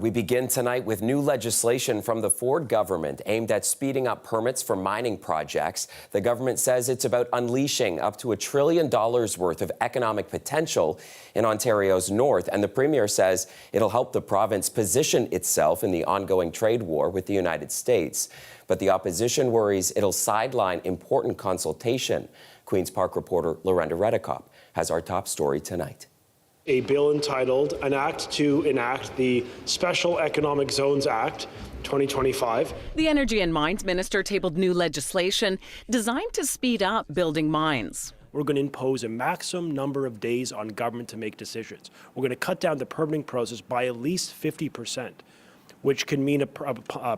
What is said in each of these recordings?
We begin tonight with new legislation from the Ford government aimed at speeding up permits for mining projects. The government says it's about unleashing up to $1 trillion worth of economic potential in Ontario's north. And the Premier says it'll help the province position itself in the ongoing trade war with the United States. But the opposition worries it'll sideline important consultation. Queen's Park reporter Lorenda Redekop has our top story tonight. A bill entitled An Act to Enact the Special Economic Zones Act 2025. The Energy and Mines Minister tabled new legislation designed to speed up building mines. We're going to impose a maximum number of days on government to make decisions. We're going to cut down the permitting process by at least 50%, which can mean a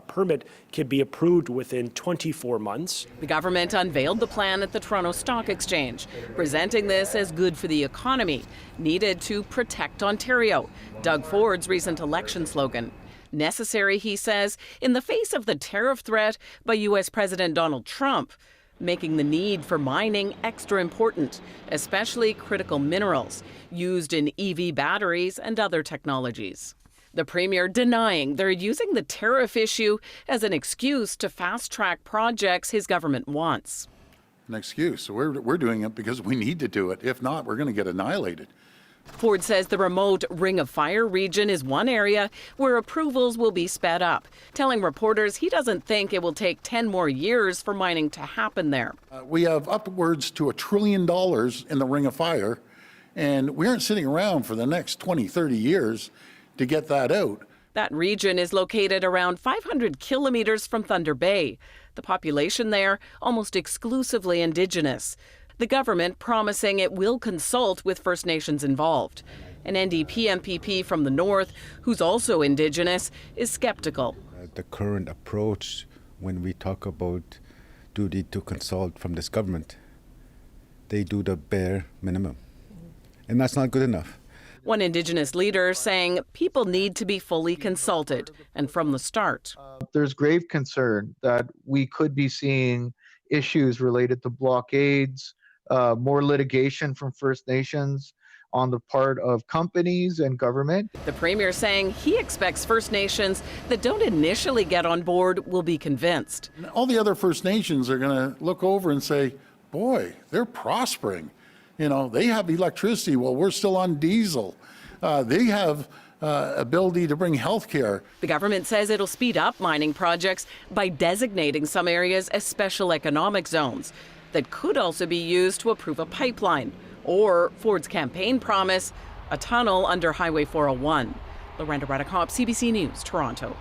permit can be approved within 24 months. The government unveiled the plan at the Toronto Stock Exchange, presenting this as good for the economy, needed to protect Ontario, Doug Ford's recent election slogan. Necessary, he says, in the face of the tariff threat by U.S. President Donald Trump, making the need for mining extra important, especially critical minerals used in EV batteries and other technologies. The Premier denying they're using the tariff issue as an excuse to fast-track projects his government wants. An excuse. We're doing it because we need to do it. If not, we're going to get annihilated. Ford says the remote Ring of Fire region is one area where approvals will be sped up, telling reporters he doesn't think it will take 10 more years for mining to happen there. We have upwards to $1 trillion in the Ring of Fire, and we aren't sitting around for the next 20, 30 years to get that out. That region is located around 500 kilometers from Thunder Bay. The population there almost exclusively Indigenous. The government promising it will consult with First Nations involved. An NDP MPP from the north, who's also Indigenous, is skeptical. The current approach when we talk about duty to consult from this government, they do the bare minimum. And that's not good enough. One Indigenous leader saying people need to be fully consulted, and from the start. There's grave concern that we could be seeing issues related to blockades, more litigation from First Nations on the part of companies and government. The Premier saying he expects First Nations that don't initially get on board will be convinced. All the other First Nations are going to look over and say, boy, they're prospering. You know, they have electricity while we're still on diesel. They have ability to bring health care. The government says it'll speed up mining projects by designating some areas as special economic zones that could also be used to approve a pipeline or Ford's campaign promise, a tunnel under Highway 401. Lorenda Redekop, CBC News, Toronto.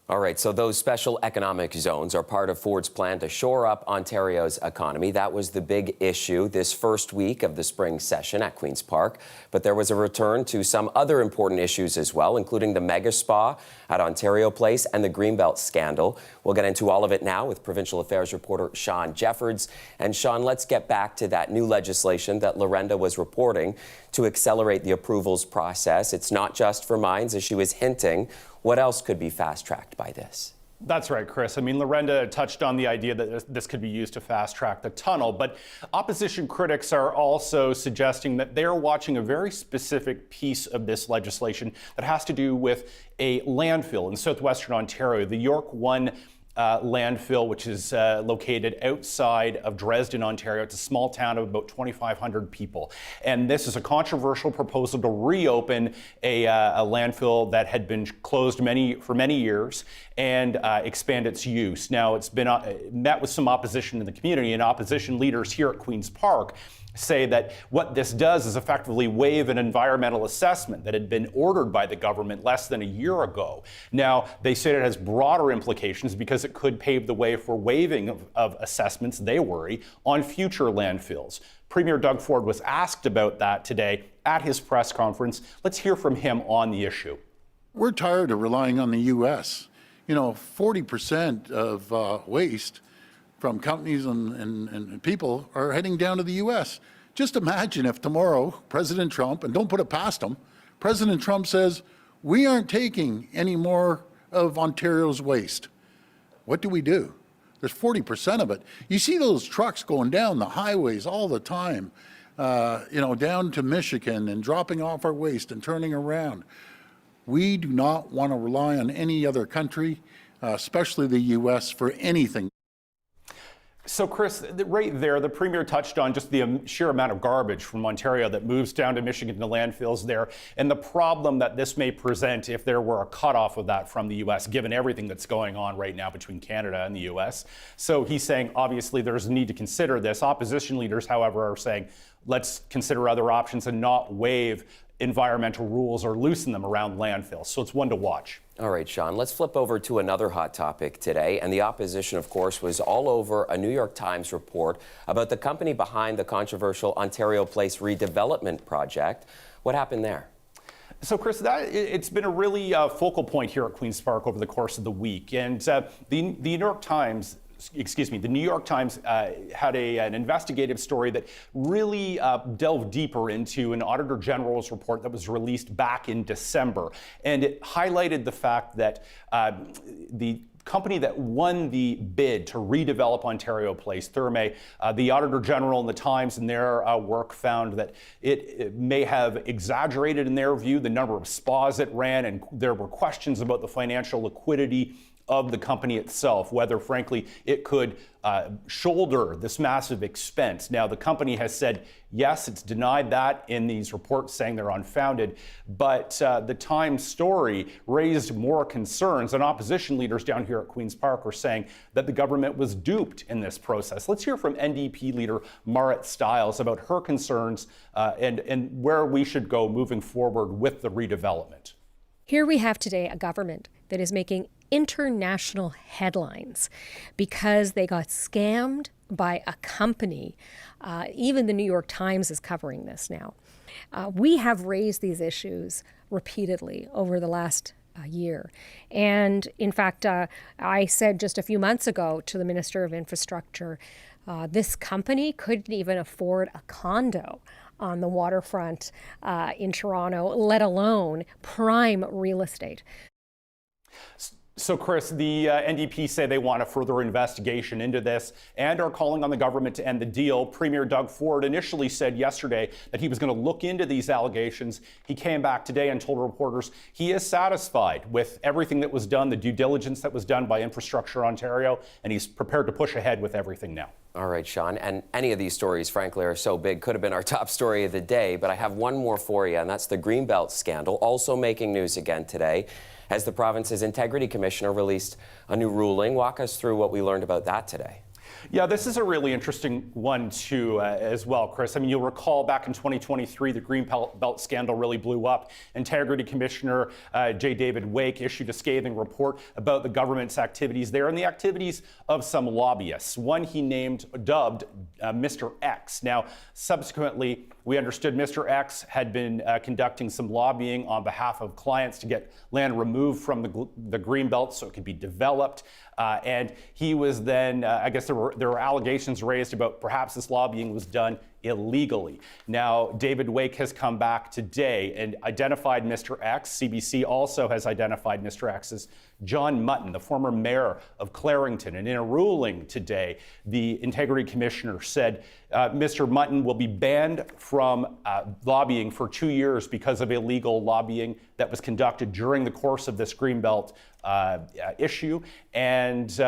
All right, so those special economic zones are part of Ford's plan to shore up Ontario's economy. That was the big issue this first week of the spring session at Queen's Park. But there was a return to some other important issues as well, including the mega spa at Ontario Place and the Greenbelt scandal. We'll get into all of it now with Provincial Affairs reporter Sean Jeffords. And Sean, let's get back to that new legislation that Lorenda was reporting to accelerate the approvals process. It's not just for mines, as she was hinting. What else could be fast-tracked by this? That's right, Chris. I mean, Lorenda touched on the idea that this could be used to fast-track the tunnel, but opposition critics are also suggesting that they're watching a very specific piece of this legislation that has to do with a landfill in southwestern Ontario, the York 1 landfill, which is located outside of Dresden, Ontario. It's a small town of about 2,500 people. And this is a controversial proposal to reopen a landfill that had been closed for many years and expand its use. Now, it's been met with some opposition in the community, and opposition leaders here at Queen's Park say that what this does is effectively waive an environmental assessment that had been ordered by the government less than a year ago. Now, they say it has broader implications because it could pave the way for waiving of assessments, they worry, on future landfills. Premier Doug Ford was asked about that today at his press conference. Let's hear from him on the issue. We're tired of relying on the U.S. You know, 40% of waste from companies and people are heading down to the U.S. Just imagine if tomorrow President Trump, and don't put it past him, President Trump says, we aren't taking any more of Ontario's waste. What do we do? There's 40% of it. You see those trucks going down the highways all the time, down to Michigan and dropping off our waste and turning around. We do not want to rely on any other country, especially the U.S., for anything. So, Chris, right there, the Premier touched on just the sheer amount of garbage from Ontario that moves down to Michigan to landfills there, and the problem that this may present if there were a cutoff of that from the U.S., given everything that's going on right now between Canada and the U.S. So he's saying, obviously, there's a need to consider this. Opposition leaders, however, are saying, let's consider other options and not waive environmental rules or loosen them around landfills. So it's one to watch. All right, Sean, let's flip over to another hot topic today. And the opposition, of course, was all over a New York Times report about the company behind the controversial Ontario Place redevelopment project. What happened there? So, Chris, it's been a really focal point here at Queen's Park over the course of the week. And the New York Times had an investigative story that really delved deeper into an Auditor General's report that was released back in December. And it highlighted the fact that the company that won the bid to redevelop Ontario Place, Therme, the Auditor General and the Times in their work found that it may have exaggerated, in their view, the number of spas it ran, and there were questions about the financial liquidity of the company itself, whether, frankly, it could shoulder this massive expense. Now, the company has said, yes, it's denied that in these reports, saying they're unfounded, but the Times story raised more concerns, and opposition leaders down here at Queen's Park are saying that the government was duped in this process. Let's hear from NDP leader Marit Stiles about her concerns and where we should go moving forward with the redevelopment. Here we have today a government that is making international headlines because they got scammed by a company. Even the New York Times is covering this now. We have raised these issues repeatedly over the last year. And in fact, I said just a few months ago to the Minister of Infrastructure, this company couldn't even afford a condo on the waterfront in Toronto, let alone prime real estate. So, Chris, the NDP say they want a further investigation into this and are calling on the government to end the deal. Premier Doug Ford initially said yesterday that he was going to look into these allegations. He came back today and told reporters he is satisfied with everything that was done, the due diligence that was done by Infrastructure Ontario, and he's prepared to push ahead with everything now. All right, Sean, and any of these stories, frankly, are so big, could have been our top story of the day, but I have one more for you, and that's the Greenbelt scandal, also making news again today, as the province's Integrity Commissioner released a new ruling. Walk us through what we learned about that today. Yeah, this is a really interesting one, too, as well, Chris. I mean, you'll recall back in 2023, the Greenbelt scandal really blew up. Integrity Commissioner J. David Wake issued a scathing report about the government's activities there and the activities of some lobbyists. One he dubbed Mr. X. Now, subsequently, we understood Mr. X had been conducting some lobbying on behalf of clients to get land removed from the Greenbelt so it could be developed. And he was then, I guess there were allegations raised about perhaps this lobbying was done illegally. Now, David Wake has come back today and identified Mr. X. CBC also has identified Mr. X as John Mutton, the former mayor of Clarington. And in a ruling today, the Integrity Commissioner said Mr. Mutton will be banned from lobbying for 2 years because of illegal lobbying that was conducted during the course of this Greenbelt issue. And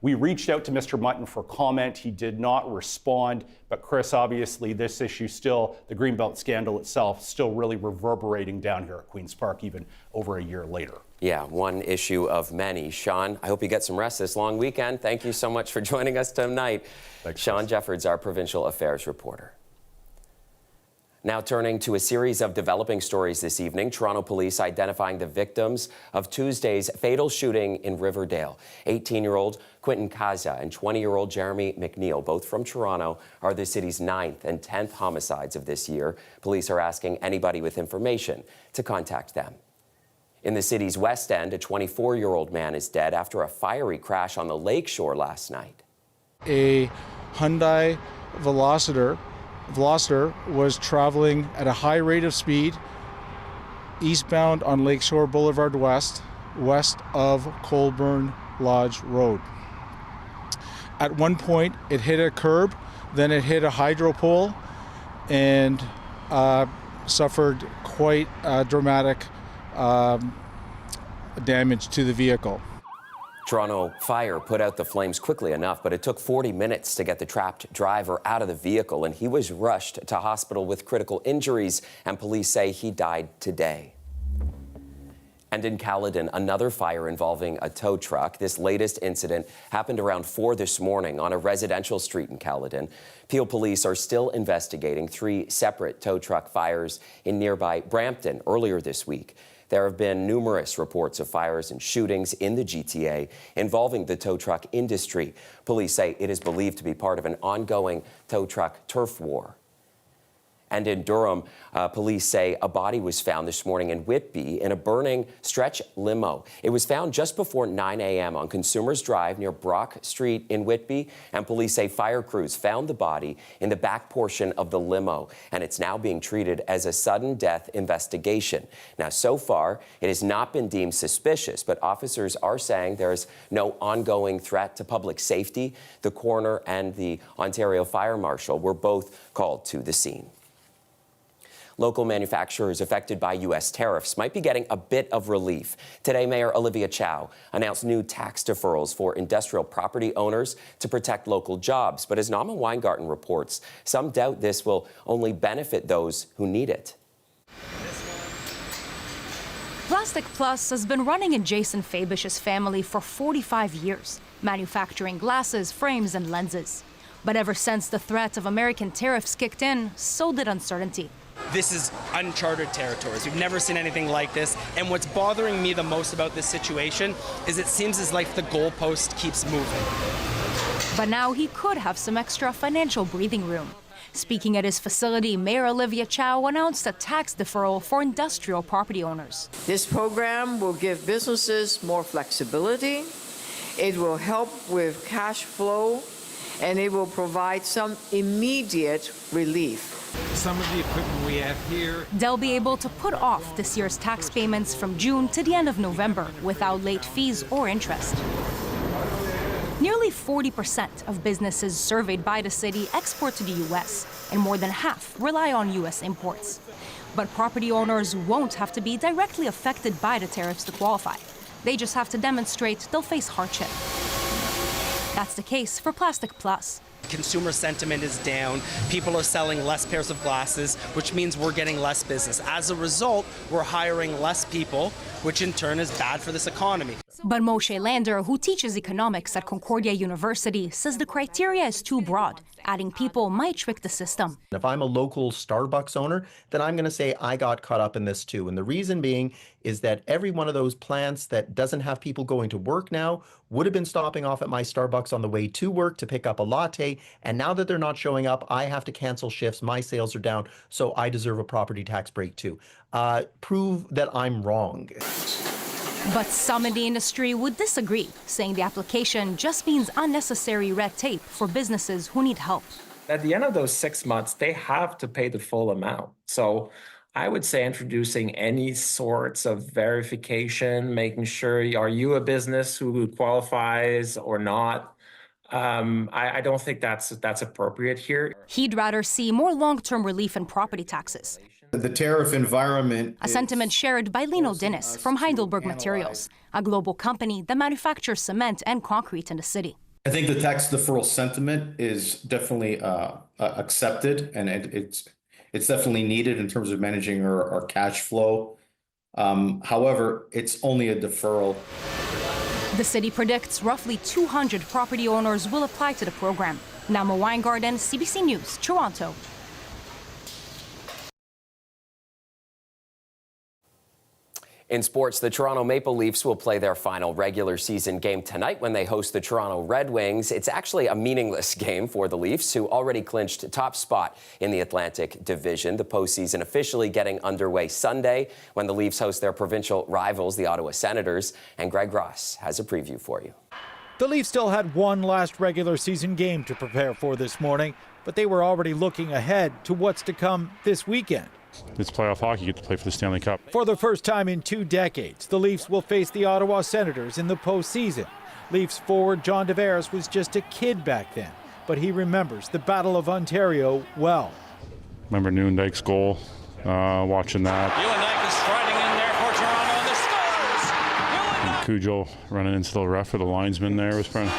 we reached out to Mr. Mutton for comment. He did not respond. But Chris, obviously, this issue still, the Greenbelt scandal itself, still really reverberating down here at Queen's Park, even over a year later. Yeah, one issue of many. Sean, I hope you get some rest this long weekend. Thank you so much for joining us tonight. Thanks, Sean Chris. Jeffords, our provincial affairs reporter. Now turning to a series of developing stories this evening. Toronto police identifying the victims of Tuesday's fatal shooting in Riverdale. 18-year-old Quentin Kaza and 20-year-old Jeremy McNeil, both from Toronto, are the city's 9th and 10th homicides of this year. Police are asking anybody with information to contact them. In the city's West End, a 24-year-old man is dead after a fiery crash on the lakeshore last night. A Hyundai Veloster was traveling at a high rate of speed eastbound on Lakeshore Boulevard West of Colburn Lodge Road. At one point, it hit a curb, then it hit a hydro pole and suffered quite a dramatic damage to the vehicle. Toronto Fire put out the flames quickly enough, but it took 40 minutes to get the trapped driver out of the vehicle, and he was rushed to hospital with critical injuries, and police say he died today. And in Caledon, another fire involving a tow truck. This latest incident happened around 4 this morning on a residential street in Caledon. Peel police are still investigating 3 separate tow truck fires in nearby Brampton earlier this week. There have been numerous reports of fires and shootings in the GTA involving the tow truck industry. Police say it is believed to be part of an ongoing tow truck turf war. And in Durham, police say a body was found this morning in Whitby in a burning stretch limo. It was found just before 9 a.m. on Consumers Drive near Brock Street in Whitby, and police say fire crews found the body in the back portion of the limo, and it's now being treated as a sudden death investigation. Now, so far, it has not been deemed suspicious, but officers are saying there is no ongoing threat to public safety. The coroner and the Ontario Fire Marshal were both called to the scene. Local manufacturers affected by U.S. tariffs might be getting a bit of relief. Today, Mayor Olivia Chow announced new tax deferrals for industrial property owners to protect local jobs. But as Nama Weingarten reports, some doubt this will only benefit those who need it. Plastic Plus has been running in Jason Fabish's family for 45 years, manufacturing glasses, frames, and lenses. But ever since the threat of American tariffs kicked in, so did uncertainty. This is uncharted territories. We've never seen anything like this. And what's bothering me the most about this situation is it seems as like the goalpost keeps moving. But now he could have some extra financial breathing room. Speaking at his facility, Mayor Olivia Chow announced a tax deferral for industrial property owners. This program will give businesses more flexibility. It will help with cash flow, and it will provide some immediate relief. Some of the equipment we have here. They'll be able to put off this year's tax payments from June to the end of November without late fees or interest. Nearly 40% of businesses surveyed by the city export to the U.S., and more than half rely on U.S. imports. But property owners won't have to be directly affected by the tariffs to qualify. They just have to demonstrate they'll face hardship. That's the case for Plastic Plus. Consumer sentiment is down. People are selling less pairs of glasses, which means we're getting less business. As a result, we're hiring less people, which in turn is bad for this economy. But Moshe Lander, who teaches economics at Concordia University, says the criteria is too broad. Adding people might trick the system. If I'm a local Starbucks owner, then I'm going to say I got caught up in this too. And the reason being is that every one of those plants that doesn't have people going to work now would have been stopping off at my Starbucks on the way to work to pick up a latte. And now that they're not showing up, I have to cancel shifts. My sales are down, so I deserve a property tax break too. Prove that I'm wrong. But some in the industry would disagree, saying the application just means unnecessary red tape for businesses who need help. At the end of those 6 months, they have to pay the full amount. So I would say introducing any sorts of verification, making sure, are you a business who qualifies or not? I don't think that's appropriate here. He'd rather see more long-term relief in property taxes. The tariff environment. A sentiment shared by Lino Dinnis from Heidelberg Materials, a global company that manufactures cement and concrete in the city. I think the tax deferral sentiment is definitely accepted, and it's definitely needed in terms of managing our cash flow. However, it's only a deferral. The city predicts roughly 200 property owners will apply to the program. Nama Weingarten, CBC News, Toronto. In sports, the Toronto Maple Leafs will play their final regular season game tonight when they host the Toronto Red Wings. It's actually a meaningless game for the Leafs, who already clinched top spot in the Atlantic Division. The postseason officially getting underway Sunday when the Leafs host their provincial rivals, the Ottawa Senators. And Greg Ross has a preview for you. The Leafs still had one last regular season game to prepare for this morning, but they were already looking ahead to what's to come this weekend. It's playoff hockey. You get to play for the Stanley Cup. For the first time in 2 decades, the Leafs will face the Ottawa Senators in the postseason. Leafs forward John Tavares was just a kid back then, but he remembers the Battle of Ontario well. Remember Newendike's goal, watching that. Newendike is striding in there for Toronto, and the scores! Cujo running into the ref or the linesman there was probably,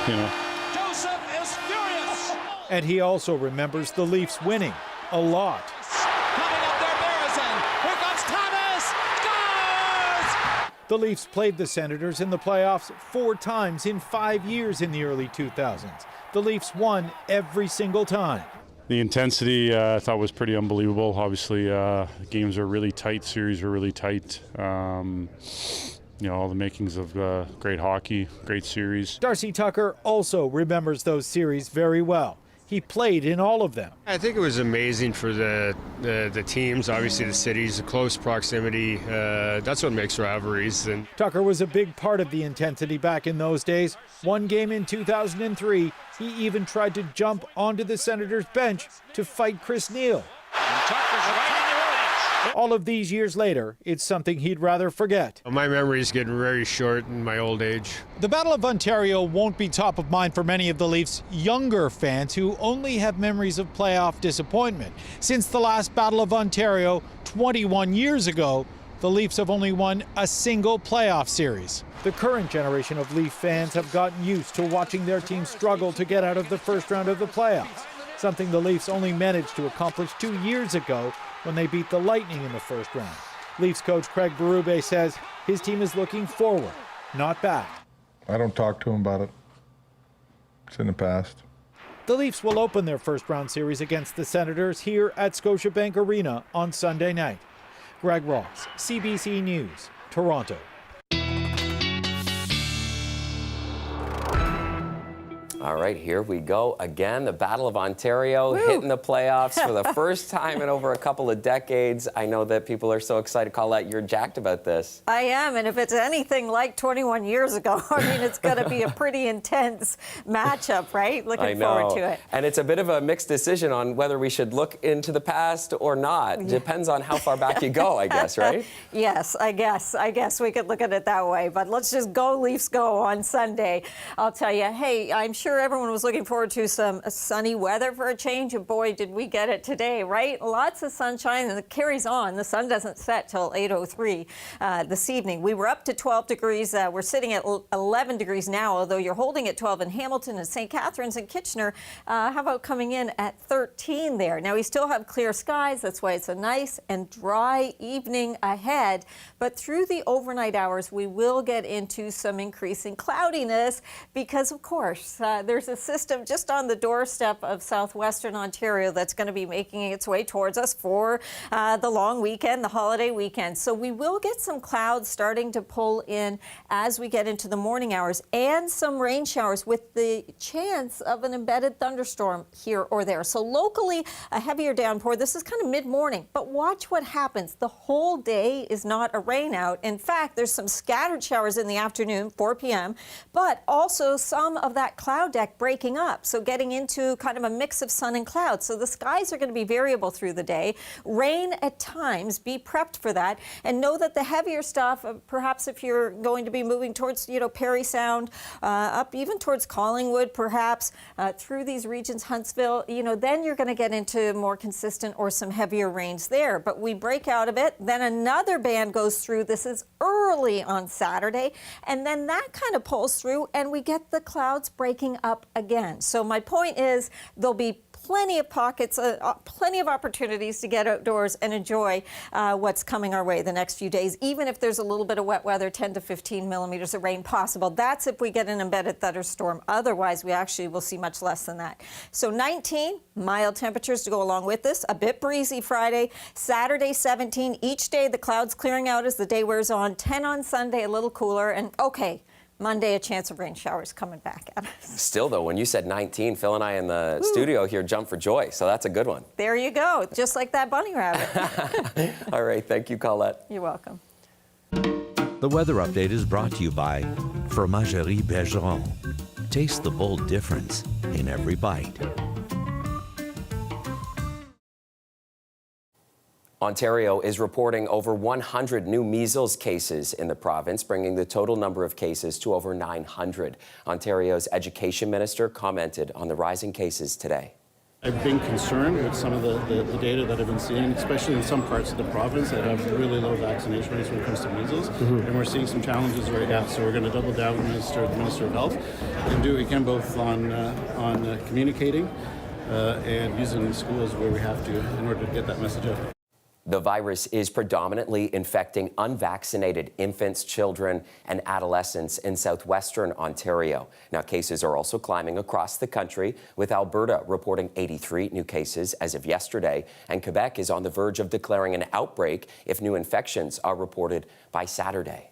Joseph is furious. And he also remembers the Leafs winning a lot. Coming up their bears end. Here comes Thomas. Scores! The Leafs played the Senators in the playoffs 4 times in 5 years in the early 2000s. The Leafs won every single time. The intensity I thought was pretty unbelievable. Obviously, the games are really tight, series are really tight. All the makings of great hockey, great series. Darcy Tucker also remembers those series very well. He played in all of them. I think it was amazing for the teams, obviously the cities, the close proximity. That's what makes rivalries. And Tucker was a big part of the intensity back in those days. One game in 2003, he even tried to jump onto the Senators' bench to fight Chris Neil. All of these years later, it's something he'd rather forget. my memory is getting very short in my old age. The Battle of Ontario won't be top of mind for many of the Leafs' younger fans who only have memories of playoff disappointment. Since the last Battle of Ontario 21 years ago, the Leafs have only won a single playoff series. The current generation of Leaf fans have gotten used to watching their team struggle to get out of the first round of the playoffs, something the Leafs only managed to accomplish 2 years ago when they beat the Lightning in the first round. Leafs coach Craig Berube says his team is looking forward, not back. I don't talk to him about it. It's in the past. The Leafs will open their first round series against the Senators here at Scotiabank Arena on Sunday night. Greg Ross, CBC News, Toronto. All right, here we go again. The Battle of Ontario hitting the playoffs for the first time in over a couple of decades. I know that people are so excited. Colette, you're jacked about this. I am, and if it's anything like 21 years ago, I mean, it's going to be a pretty intense matchup, right? Looking forward to it. And it's a bit of a mixed decision on whether we should look into the past or not. Yeah. Depends on how far back you go, I guess, right? Yes, I guess we could look at it that way. But let's just go Leafs go on Sunday. I'll tell you, hey, I'm sure everyone was looking forward to some sunny weather for a change, and boy, did we get it today, right? Lots of sunshine, and it carries on. The sun doesn't set till 8:03 this evening. We were up to 12 degrees. We're sitting at 11 degrees now, although you're holding at 12 in Hamilton and St. Catharines and Kitchener. How about coming in at 13 there? Now, we still have clear skies. That's why it's a nice and dry evening ahead. But through the overnight hours, we will get into some increasing cloudiness because, of course, there's a system just on the doorstep of southwestern Ontario that's going to be making its way towards us for the long weekend, the holiday weekend. So we will get some clouds starting to pull in as we get into the morning hours, and some rain showers with the chance of an embedded thunderstorm here or there. So locally, a heavier downpour. This is kind of mid-morning, but watch what happens. The whole day is not a rain out. In fact, there's some scattered showers in the afternoon, 4 p.m., but also some of that cloud deck breaking up, so getting into kind of a mix of sun and clouds. So the skies are going to be variable through the day. Rain at times, be prepped for that, and know that the heavier stuff, perhaps if you're going to be moving towards, Parry Sound, up even towards Collingwood, perhaps through these regions, Huntsville, then you're going to get into more consistent or some heavier rains there. But we break out of it, then another band goes through. This is early on Saturday, and then that kind of pulls through, and we get the clouds breaking up again. So my point is there'll be plenty of pockets, plenty of opportunities to get outdoors and enjoy what's coming our way the next few days, even if there's a little bit of wet weather, 10 to 15 millimeters of rain possible. That's if we get an embedded thunderstorm. Otherwise, we actually will see much less than that. So 19, mild temperatures to go along with this. A bit breezy Friday. Saturday, 17. Each day, the clouds clearing out as the day wears on. 10 on Sunday, a little cooler. And okay, Monday, a chance of rain showers coming back at us. Still, though, when you said 19, Phil and I in the studio here jumped for joy, so that's a good one. There you go, just like that bunny rabbit. All right, thank you, Colette. You're welcome. The weather update is brought to you by Fromagerie Bergeron. Taste the bold difference in every bite. Ontario is reporting over 100 new measles cases in the province, bringing the total number of cases to over 900. Ontario's education minister commented on the rising cases today. I've been concerned with some of the data that I've been seeing, especially in some parts of the province that have really low vaccination rates when it comes to measles. And we're seeing some challenges right now. So we're going to double down with the Minister of Health and do what we can both on communicating and using the schools where we have to in order to get that message out. The virus is predominantly infecting unvaccinated infants, children, and adolescents in southwestern Ontario. Now, cases are also climbing across the country, with Alberta reporting 83 new cases as of yesterday, and Quebec is on the verge of declaring an outbreak if new infections are reported by Saturday.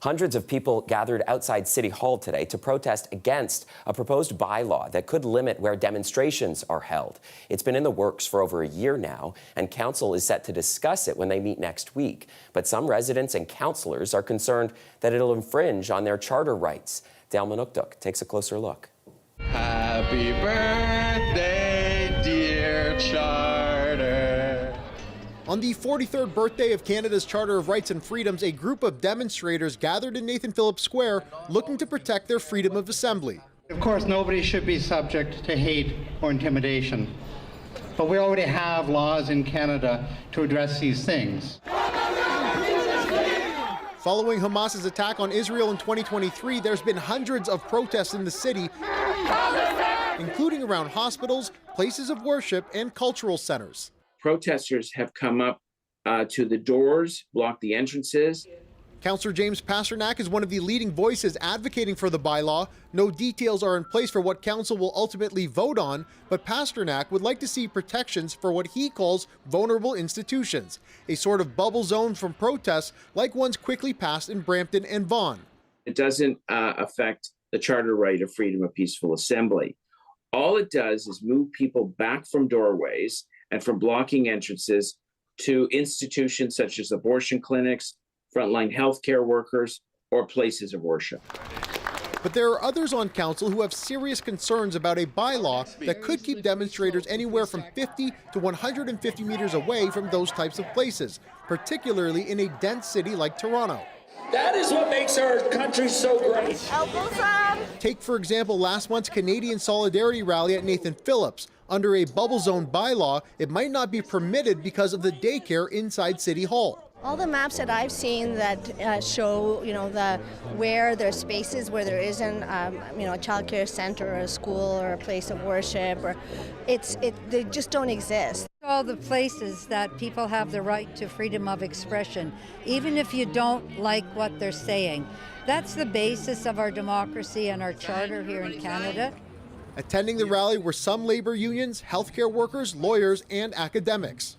Hundreds of people gathered outside City Hall today to protest against a proposed bylaw that could limit where demonstrations are held. It's been in the works for over a year now, and Council is set to discuss it when they meet next week. But some residents and councillors are concerned that it'll infringe on their charter rights. Dale Manukduk takes a closer look. Happy birthday, dear Charter. On the 43rd birthday of Canada's Charter of Rights and Freedoms, a group of demonstrators gathered in Nathan Phillips Square looking to protect their freedom of assembly. Of course, nobody should be subject to hate or intimidation, but we already have laws in Canada to address these things. Following Hamas's attack on Israel in 2023, there's been hundreds of protests in the city, including around hospitals, places of worship, and cultural centers. Protesters have come up to the doors, blocked the entrances. Councillor James Pasternak is one of the leading voices advocating for the bylaw. No details are in place for what council will ultimately vote on, but Pasternak would like to see protections for what he calls vulnerable institutions, a sort of bubble zone from protests like ones quickly passed in Brampton and Vaughan. It doesn't affect the charter right of freedom of peaceful assembly. All it does is move people back from doorways and from blocking entrances to institutions such as abortion clinics, frontline healthcare workers, or places of worship. But there are others on council who have serious concerns about a bylaw that could keep demonstrators anywhere from 50 to 150 meters away from those types of places, particularly in a dense city like Toronto. That is what makes our country so great. Take, for example, last month's Canadian Solidarity rally at Nathan Phillips. Under a bubble zone bylaw, it might not be permitted because of the daycare inside City Hall. All the maps that I've seen that show, where there's spaces where there isn't, a child care center or a school or a place of worship, they just don't exist. All the places that people have the right to freedom of expression, even if you don't like what they're saying. That's the basis of our democracy and our charter here in Canada. Attending the rally were some labor unions, healthcare workers, lawyers, and academics.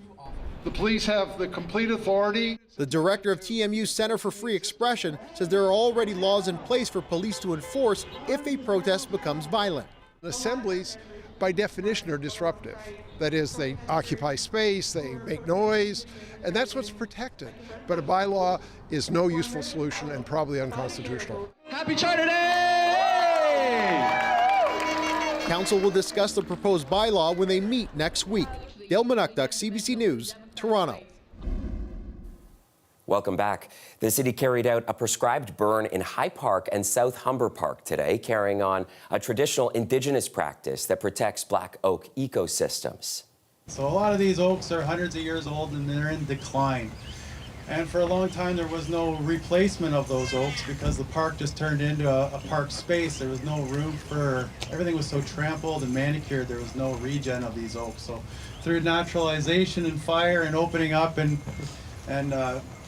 The police have the complete authority. The director of TMU's Center for Free Expression says there are already laws in place for police to enforce if a protest becomes violent. Assemblies, by definition, are disruptive. That is, they occupy space, they make noise, and that's what's protected. But a bylaw is no useful solution and probably unconstitutional. Happy Charter Day! Council will discuss the proposed bylaw when they meet next week. Dale Manukduk, CBC News, Toronto. Welcome back. The city carried out a prescribed burn in High Park and South Humber Park today, carrying on a traditional Indigenous practice that protects black oak ecosystems. So a lot of these oaks are hundreds of years old and they're in decline. And for a long time there was no replacement of those oaks because the park just turned into a park space. There was no room for, everything was so trampled and manicured, there was no regen of these oaks. So through naturalization and fire and opening up and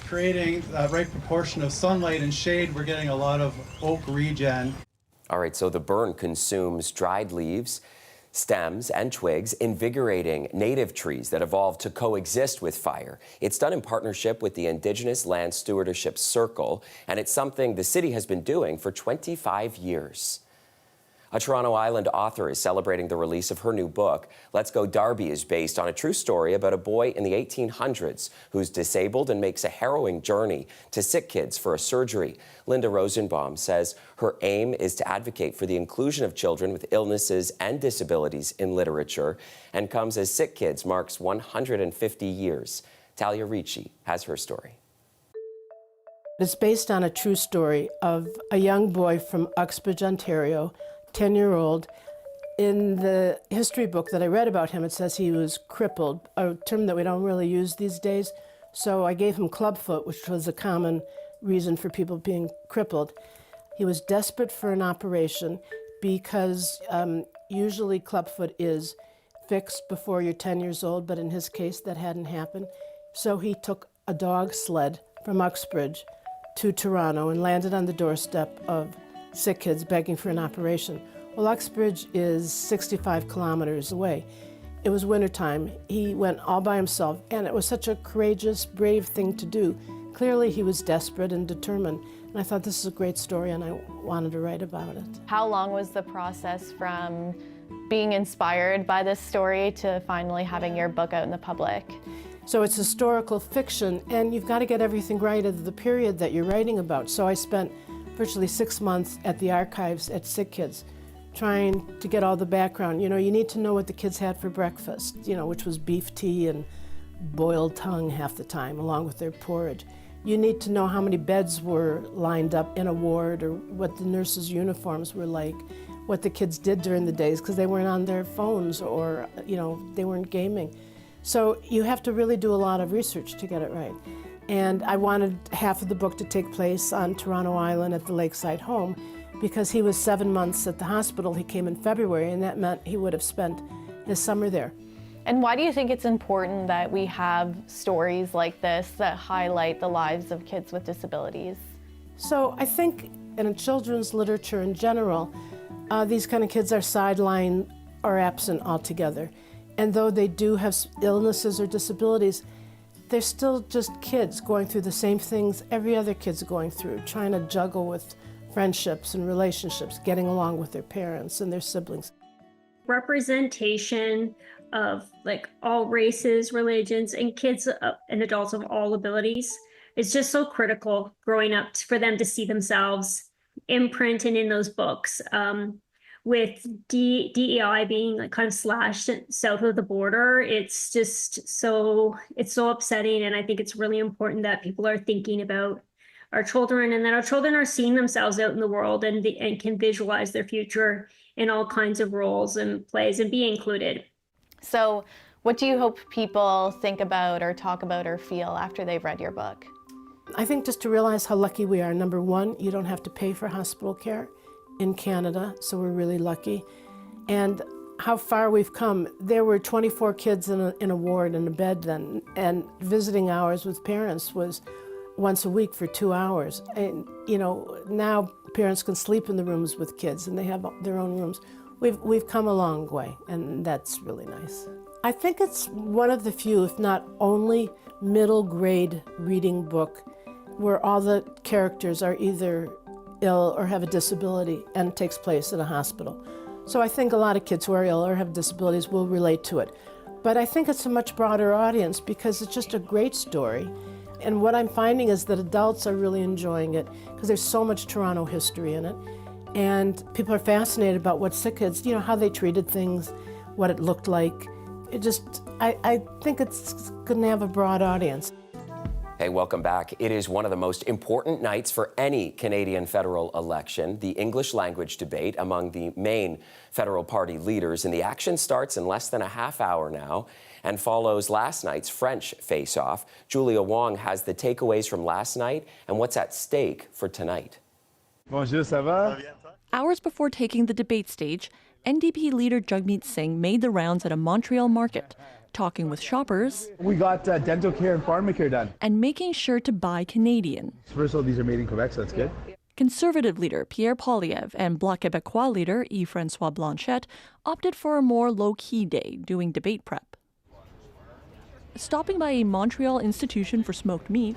creating the right proportion of sunlight and shade, we're getting a lot of oak regen. All right, so the burn consumes dried leaves, stems and twigs, invigorating native trees that evolved to coexist with fire. It's done in partnership with the Indigenous Land Stewardship Circle, and it's something the city has been doing for 25 years. A Toronto Island author is celebrating the release of her new book. Let's Go Darby is based on a true story about a boy in the 1800s who's disabled and makes a harrowing journey to sick kids for a surgery. Linda Rosenbaum says her aim is to advocate for the inclusion of children with illnesses and disabilities in literature, and comes as Sick Kids marks 150 years. Talia Ricci has her story. It's based on a true story of a young boy from Uxbridge, Ontario, 10-year-old. In the history book that I read about him, it says he was crippled, a term that we don't really use these days. So I gave him clubfoot, which was a common reason for people being crippled. He was desperate for an operation because usually clubfoot is fixed before you're 10 years old, but in his case that hadn't happened. So he took a dog sled from Uxbridge to Toronto and landed on the doorstep of sick kids begging for an operation. Well, Uxbridge is 65 kilometers away. It was wintertime. He went all by himself, and it was such a courageous, brave thing to do. Clearly, he was desperate and determined, and I thought this is a great story, and I wanted to write about it. How long was the process from being inspired by this story to finally having your book out in the public? So it's historical fiction, and you've got to get everything right of the period that you're writing about. So I spent virtually 6 months at the archives at Sick Kids, trying to get all the background. You know, you need to know what the kids had for breakfast, you know, which was beef tea and boiled tongue half the time, along with their porridge. You need to know how many beds were lined up in a ward, or what the nurses' uniforms were like, what the kids did during the days, because they weren't on their phones or, you know, they weren't gaming. So you have to really do a lot of research to get it right. And I wanted half of the book to take place on Toronto Island at the lakeside home, because he was 7 months at the hospital. He came in February, and that meant he would have spent his summer there. And why do you think it's important that we have stories like this that highlight the lives of kids with disabilities? So I think in children's literature in general, these kind of kids are sidelined or absent altogether. And though they do have illnesses or disabilities, they're still just kids going through the same things every other kid's going through, trying to juggle with friendships and relationships, getting along with their parents and their siblings. Representation of like all races, religions, and kids and adults of all abilities is just so critical growing up for them to see themselves in print and in those books. With DEI being like kind of slashed south of the border, it's just so upsetting. And I think it's really important that people are thinking about our children, and that our children are seeing themselves out in the world and can visualize their future in all kinds of roles and plays and be included. So what do you hope people think about or talk about or feel after they've read your book? I think just to realize how lucky we are. Number one, you don't have to pay for hospital care in Canada, so we're really lucky. And how far we've come. There were 24 kids in a ward in a bed then, and visiting hours with parents was once a week for 2 hours. And you know, now parents can sleep in the rooms with kids, and they have their own rooms. We've come a long way, and that's really nice. I think it's one of the few, if not only, middle grade reading book where all the characters are either ill or have a disability, and it takes place in a hospital. So I think a lot of kids who are ill or have disabilities will relate to it. But I think it's a much broader audience because it's just a great story. And what I'm finding is that adults are really enjoying it because there's so much Toronto history in it. And people are fascinated about what Sick Kids, you know, how they treated things, what it looked like. I think it's going to have a broad audience. Hey, welcome back. It is one of the most important nights for any Canadian federal election, the English language debate among the main federal party leaders. And the action starts in less than a half hour now and follows last night's French face-off. Julia Wong has the takeaways from last night and what's at stake for tonight. Bonjour, ça va? Hours before taking the debate stage, NDP leader Jagmeet Singh made the rounds at a Montreal market, talking with shoppers. We got dental care and pharmacare done. And making sure to buy Canadian. First of all, these are made in Quebec, so that's good. Conservative leader Pierre Poilievre and Bloc Québécois leader Yves-François Blanchet opted for a more low-key day, doing debate prep. Stopping by a Montreal institution for smoked meat,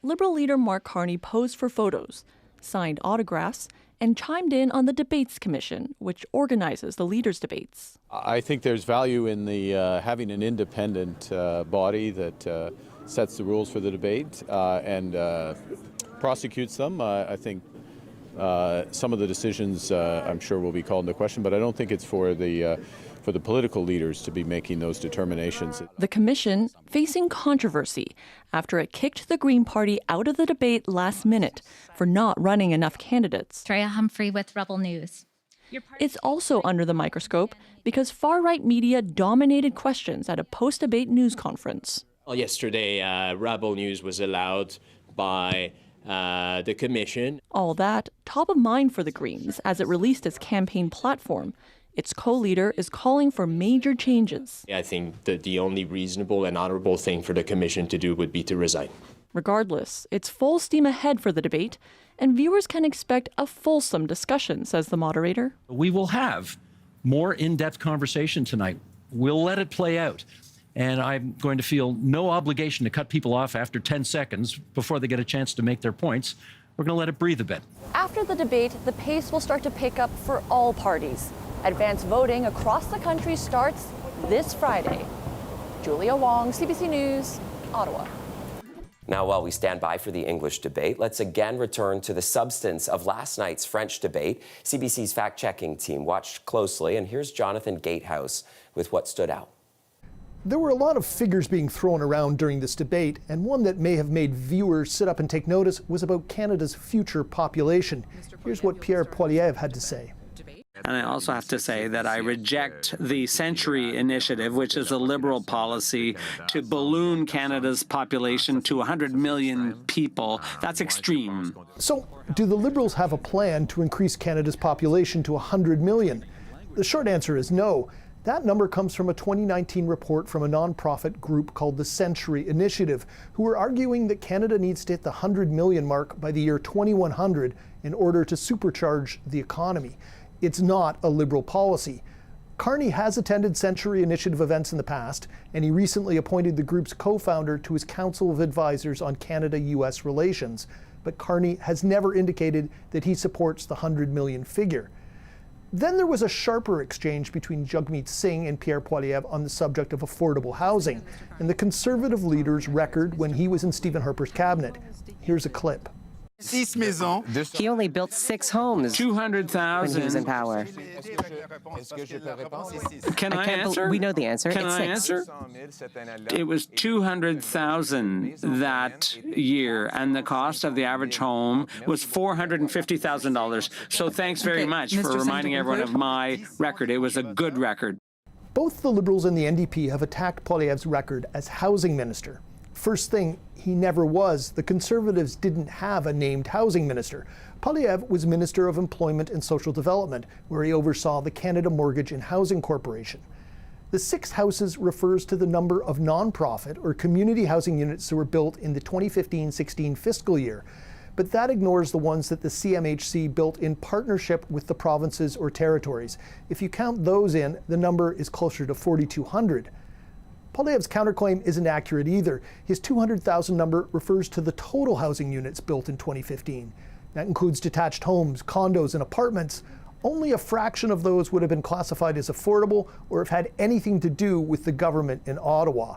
Liberal leader Mark Carney posed for photos, signed autographs, and chimed in on the Debates Commission, which organizes the leaders' debates. I think there's value in the having an independent body that sets the rules for the debate and prosecutes them. I think some of the decisions I'm sure will be called into question, but I don't think it's for the political leaders to be making those determinations. The commission facing controversy after it kicked the Green Party out of the debate last minute for not running enough candidates. Treya Humphrey with Rebel News. It's also under the microscope because far-right media dominated questions at a post-debate news conference. Well, yesterday, Rebel News was allowed by the commission. All that top of mind for the Greens as it released its campaign platform. Its co-leader is calling for major changes. I think that the only reasonable and honorable thing for the commission to do would be to resign. Regardless, it's full steam ahead for the debate, and viewers can expect a fulsome discussion, says the moderator. We will have more in-depth conversation tonight. We'll let it play out. And I'm going to feel no obligation to cut people off after 10 seconds before they get a chance to make their points. We're going to let it breathe a bit. After the debate, the pace will start to pick up for all parties. Advance voting across the country starts this Friday. Julia Wong, CBC News, Ottawa. Now, while we stand by for the English debate, let's again return to the substance of last night's French debate. CBC's fact-checking team watched closely, and here's Jonathan Gatehouse with what stood out. There were a lot of figures being thrown around during this debate, and one that may have made viewers sit up and take notice was about Canada's future population. Here's what Pierre Poilievre had to say. And I also have to say that I reject the Century Initiative, which is a Liberal policy to balloon Canada's population to 100 million people. That's extreme. So, do the Liberals have a plan to increase Canada's population to 100 million? The short answer is no. That number comes from a 2019 report from a nonprofit group called the Century Initiative, who are arguing that Canada needs to hit the 100 million mark by the year 2100 in order to supercharge the economy. It's not a Liberal policy. Carney has attended Century Initiative events in the past, and he recently appointed the group's co-founder to his Council of Advisors on Canada-US relations. But Carney has never indicated that he supports the 100 million figure. Then there was a sharper exchange between Jagmeet Singh and Pierre Poilievre on the subject of affordable housing and the Conservative leader's record when he was in Stephen Harper's cabinet. Here's a clip. He only built 6 homes 200,000 when he was in power. Can I answer? We know the answer. Can it's I 6. answer? It was 200,000 that year, and the cost of the average home was $450,000. So thanks very much for reminding everyone of my record. It was a good record. Both the Liberals and the NDP have attacked Poilievre's record as housing minister. First thing, he never was. The Conservatives didn't have a named housing minister. Poilievre was Minister of Employment and Social Development, where he oversaw the Canada Mortgage and Housing Corporation. The 6 houses refers to the number of nonprofit or community housing units that were built in the 2015-16 fiscal year. But that ignores the ones that the CMHC built in partnership with the provinces or territories. If you count those in, the number is closer to 4,200. Poilievre's counterclaim isn't accurate either. His 200,000 number refers to the total housing units built in 2015. That includes detached homes, condos, and apartments. Only a fraction of those would have been classified as affordable or have had anything to do with the government in Ottawa.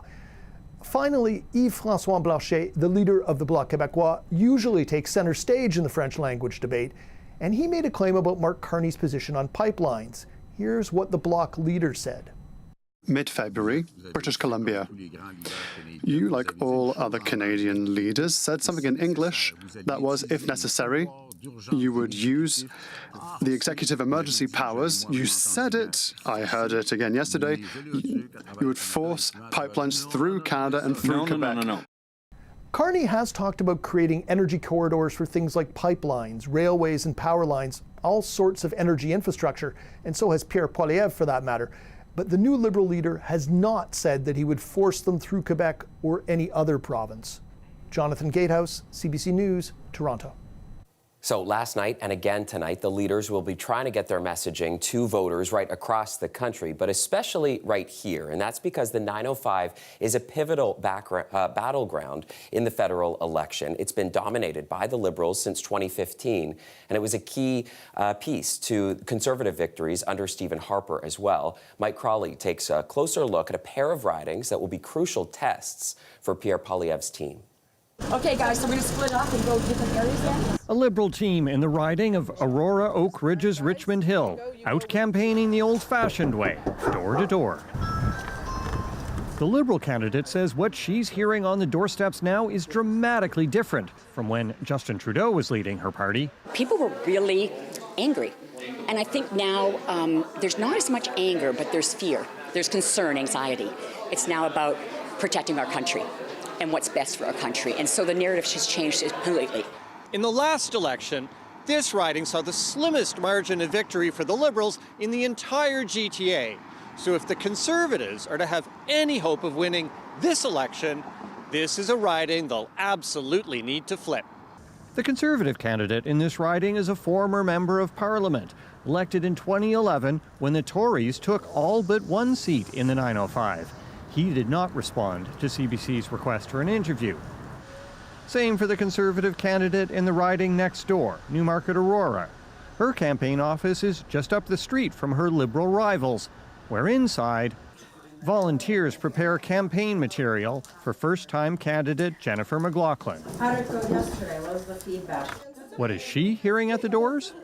Finally, Yves-François Blanchet, the leader of the Bloc Québécois, usually takes center stage in the French language debate, and he made a claim about Mark Carney's position on pipelines. Here's what the Bloc leader said. Mid-February, British Columbia. You, like all other Canadian leaders, said something in English that was, if necessary, you would use the executive emergency powers. You said it, I heard it again yesterday, you would force pipelines through Canada and through Quebec. No. Carney has talked about creating energy corridors for things like pipelines, railways, and power lines, all sorts of energy infrastructure, and so has Pierre Poilievre for that matter. But the new Liberal leader has not said that he would force them through Quebec or any other province. Jonathan Gatehouse, CBC News, Toronto. So last night and again tonight, the leaders will be trying to get their messaging to voters right across the country, but especially right here. And that's because the 905 is a pivotal battleground in the federal election. It's been dominated by the Liberals since 2015, and it was a key piece to Conservative victories under Stephen Harper as well. Mike Crawley takes a closer look at a pair of ridings that will be crucial tests for Pierre Poilievre's team. Okay, guys, so we're going to split up and go different areas then? A Liberal team in the riding of Aurora Oak Ridge's Richmond Hill, out campaigning the old-fashioned way, door to door. The Liberal candidate says what she's hearing on the doorsteps now is dramatically different from when Justin Trudeau was leading her party. People were really angry. And I think now there's not as much anger, but there's fear. There's concern, anxiety. It's now about protecting our country and what's best for our country. And so the narrative has changed completely. In the last election, this riding saw the slimmest margin of victory for the Liberals in the entire GTA. So if the Conservatives are to have any hope of winning this election, this is a riding they'll absolutely need to flip. The Conservative candidate in this riding is a former member of Parliament, elected in 2011 when the Tories took all but one seat in the 905. He did not respond to CBC's request for an interview. Same for the Conservative candidate in the riding next door, Newmarket Aurora. Her campaign office is just up the street from her Liberal rivals, where inside, volunteers prepare campaign material for first-time candidate Jennifer McLaughlin. How did it go yesterday? What was the feedback? What is she hearing at the doors?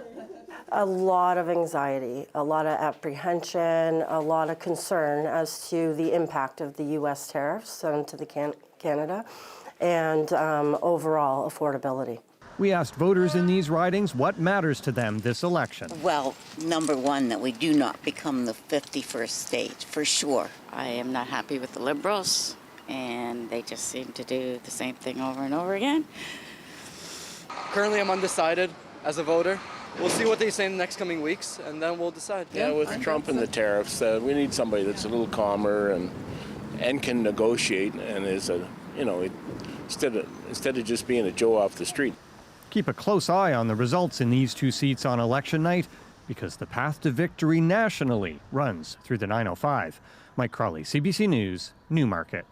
A lot of anxiety, a lot of apprehension, a lot of concern as to the impact of the U.S. tariffs onto the Canada and overall affordability. We asked voters in these ridings what matters to them this election. Well, number one, that we do not become the 51st state, for sure. I am not happy with the Liberals, and they just seem to do the same thing over and over again. Currently, I'm undecided as a voter. We'll see what they say in the next coming weeks, and then we'll decide. Yeah, with Trump and the tariffs, we need somebody that's a little calmer and can negotiate and is instead of just being a Joe off the street. Keep a close eye on the results in these two seats on election night, because the path to victory nationally runs through the 905. Mike Crawley, CBC News, Newmarket.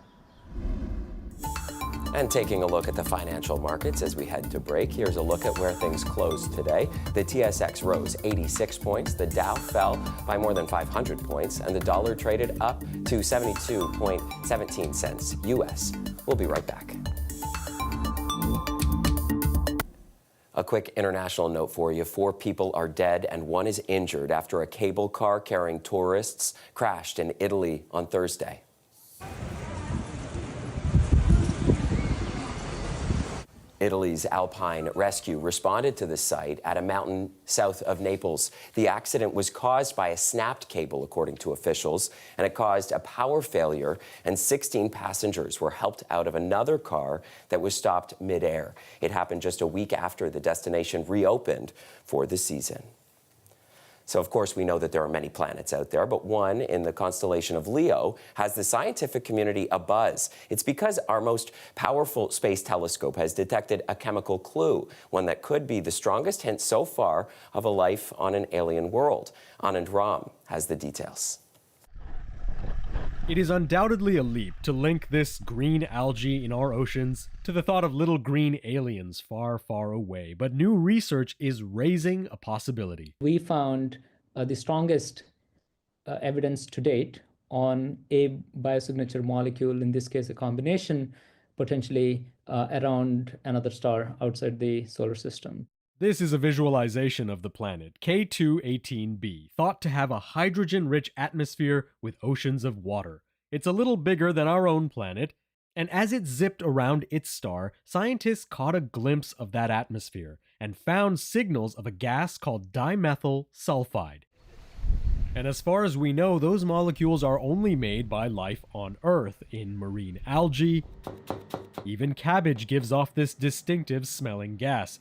And taking a look at the financial markets as we head to break, here's a look at where things closed today. The TSX rose 86 points, the Dow fell by more than 500 points, and the dollar traded up to 72.17 cents US. We'll be right back. A quick international note for you. 4 people are dead and 1 is injured after a cable car carrying tourists crashed in Italy on Thursday. Italy's Alpine Rescue responded to the site at a mountain south of Naples. The accident was caused by a snapped cable, according to officials, and it caused a power failure, and 16 passengers were helped out of another car that was stopped midair. It happened just a week after the destination reopened for the season. So, of course, we know that there are many planets out there, but one in the constellation of Leo has the scientific community abuzz. It's because our most powerful space telescope has detected a chemical clue, one that could be the strongest hint so far of a life on an alien world. Anand Ram has the details. It is undoubtedly a leap to link this green algae in our oceans to the thought of little green aliens far, far away. But new research is raising a possibility. We found the strongest evidence to date on a biosignature molecule, in this case a combination, potentially around another star outside the solar system. This is a visualization of the planet K2-18b, thought to have a hydrogen-rich atmosphere with oceans of water. It's a little bigger than our own planet, and as it zipped around its star, scientists caught a glimpse of that atmosphere and found signals of a gas called dimethyl sulfide. And as far as we know, those molecules are only made by life on Earth, in marine algae. Even cabbage gives off this distinctive smelling gas.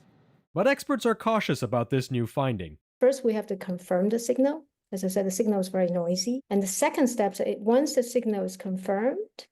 But experts are cautious about this new finding. First, we have to confirm the signal. As I said, the signal is very noisy. And the second step, once the signal is confirmed,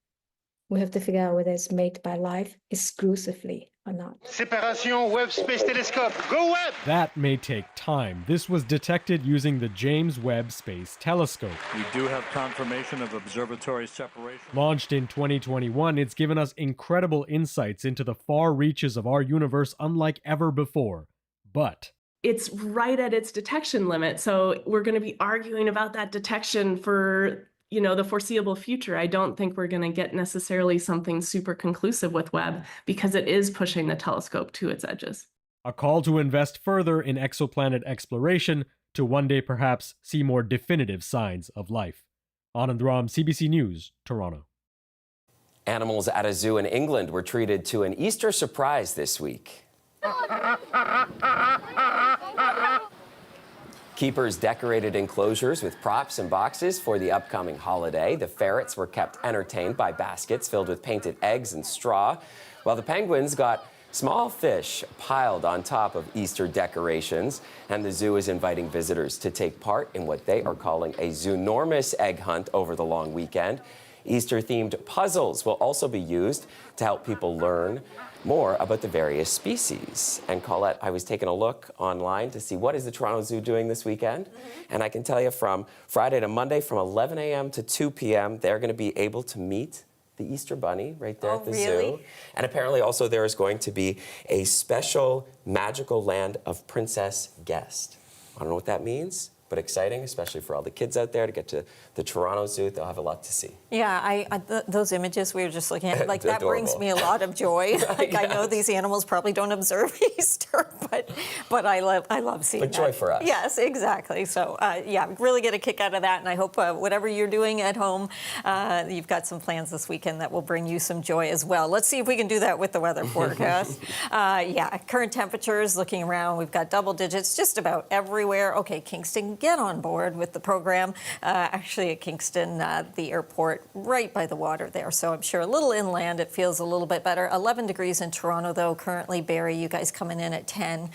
we have to figure out whether it's made by life exclusively or not. Séparation Webb Space Telescope. Go Webb! That may take time. This was detected using the James Webb Space Telescope. We do have confirmation of observatory separation. Launched in 2021, it's given us incredible insights into the far reaches of our universe unlike ever before. But it's right at its detection limit, so we're going to be arguing about that detection for the foreseeable future. I don't think we're going to get necessarily something super conclusive with Webb because it is pushing the telescope to its edges. A call to invest further in exoplanet exploration to one day perhaps see more definitive signs of life. Anand Ram, CBC News, Toronto. Animals at a zoo in England were treated to an Easter surprise this week. Keepers decorated enclosures with props and boxes for the upcoming holiday. The ferrets were kept entertained by baskets filled with painted eggs and straw, while the penguins got small fish piled on top of Easter decorations. And the zoo is inviting visitors to take part in what they are calling a zoonormous egg hunt over the long weekend. Easter-themed puzzles will also be used to help people learn more about the various species. And Colette, I was taking a look online to see what is the Toronto Zoo doing this weekend. And I can tell you from Friday to Monday from 11 a.m. to 2 p.m., they're going to be able to meet the Easter Bunny right there at the zoo. And apparently also there is going to be a special magical land of Princess Guest. I don't know what that means, but exciting, especially for all the kids out there to get to the Toronto Zoo. They'll have a lot to see. Yeah, those images we were just looking at, like that brings me a lot of joy. Like yes. I know these animals probably don't observe Easter, but I love seeing that. But joy for us. Yes, exactly. So yeah, really get a kick out of that, and I hope whatever you're doing at home, you've got some plans this weekend that will bring you some joy as well. Let's see if we can do that with the weather forecast. Yeah, current temperatures, looking around, we've got double digits just about everywhere. Okay, Kingston, get on board with the program. Actually at Kingston, the airport right by the water there. So I'm sure a little inland, it feels a little bit better. 11 degrees in Toronto, though. Currently, Barrie, you guys coming in at 10.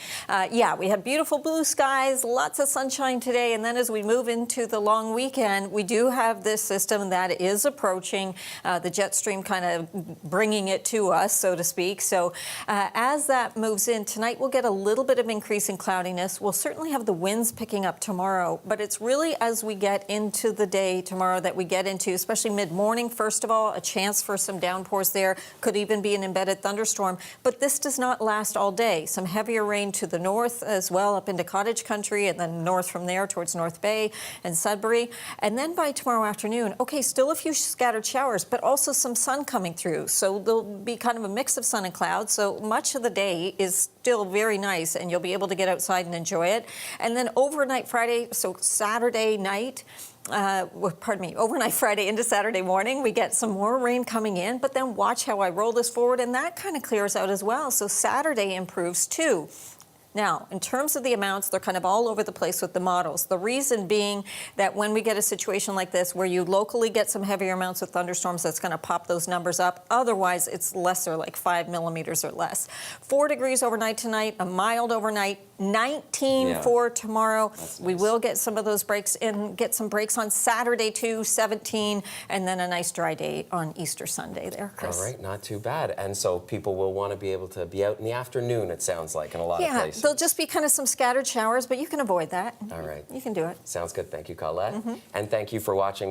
Yeah, we have beautiful blue skies, lots of sunshine today. And then as we move into the long weekend, we do have this system that is approaching, the jet stream kind of bringing it to us, so to speak. So as that moves in, tonight we'll get a little bit of increase in cloudiness. We'll certainly have the winds picking up tomorrow, but it's really as we get into the day tomorrow that we get into, especially mid-morning, first of all, a chance for some downpours there. Could even be an embedded thunderstorm, but this does not last all day. Some heavier rain to the north as well, up into Cottage Country, and then north from there towards North Bay and Sudbury. And then by tomorrow afternoon, okay, still a few scattered showers, but also some sun coming through. So there'll be kind of a mix of sun and clouds. So much of the day is still very nice, and you'll be able to get outside and enjoy it. And then overnight Friday, so Saturday night, overnight Friday into Saturday morning, we get some more rain coming in, but then watch how I roll this forward, and that kind of clears out as well. So Saturday improves too. Now, in terms of the amounts, they're kind of all over the place with the models. The reason being that when we get a situation like this where you locally get some heavier amounts of thunderstorms, that's going to pop those numbers up. Otherwise, it's lesser, like 5 millimeters or less. 4 degrees overnight tonight, a mild overnight, 19 for tomorrow. Nice. We will get some of those breaks in, get some breaks on Saturday too, 17, and then a nice dry day on Easter Sunday there, Chris. All right, not too bad. And so people will want to be able to be out in the afternoon, it sounds like, in a lot of places. There'll just be kind of some scattered showers, but you can avoid that. All right. You can do it. Sounds good. Thank you, Colette. And thank you for watching